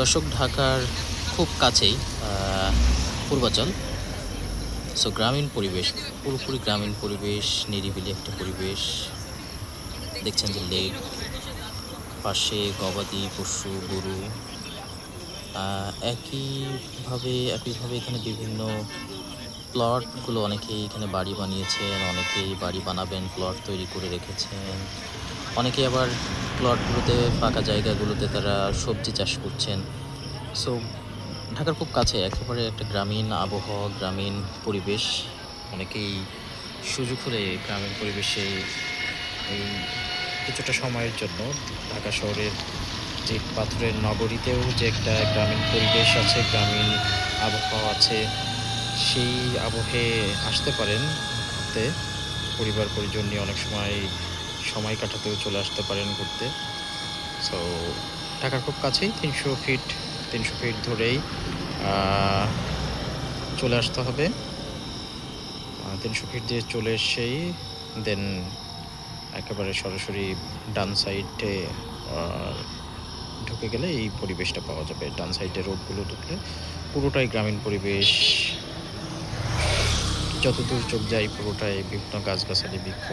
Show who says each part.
Speaker 1: দর্শক, ঢাকার খুব কাছেই পূর্বাচল। সো গ্রামীণ পরিবেশ, পুরোপুরি গ্রামীণ পরিবেশ, নিরিবিলি একটা পরিবেশ। দেখছেন যে লেক, পাশে গবাদি পশু, গরু। একইভাবে এখানে বিভিন্ন প্লটগুলো অনেকেই এখানে বাড়ি বানিয়েছেন, অনেকেই বাড়ি বানাবেন, প্লট তৈরি করে রেখেছেন। অনেকেই আবার প্লটগুলোতে, ফাঁকা জায়গাগুলোতে তারা সবজি চাষ করছেন। সো ঢাকার খুব কাছে একেবারে একটা গ্রামীণ আবহাওয়া, গ্রামীণ পরিবেশ। অনেকেই সুযোগ হলে গ্রামীণ পরিবেশে এই কিছুটা সময়ের জন্য ঢাকা শহরের যে পাথরের নগরীতেও যে একটা গ্রামীণ পরিবেশ আছে, গ্রামীণ আবহাওয়া আছে, সেই আবহে আসতে পারেন ঘুরতে। পরিবার পরিজন নিয়ে অনেক সময় কাটাতেও চলে আসতে পারেন ঘুরতে। সো ঢাকার খুব কাছেই ৩০০ ফিট ধরেই চলে আসতে হবে। ৩০০ ফিট দিয়ে চলে এসেই দেন একেবারে সরাসরি ডান সাইডে ঢুকে গেলে এই পরিবেশটা পাওয়া যাবে। ডান সাইডে রোডগুলো ঢুকলে পুরোটাই গ্রামীণ পরিবেশ। যতদূর চোখ যায় পুরোটাই বিভিন্ন গাছগাছালি, বৃক্ষ।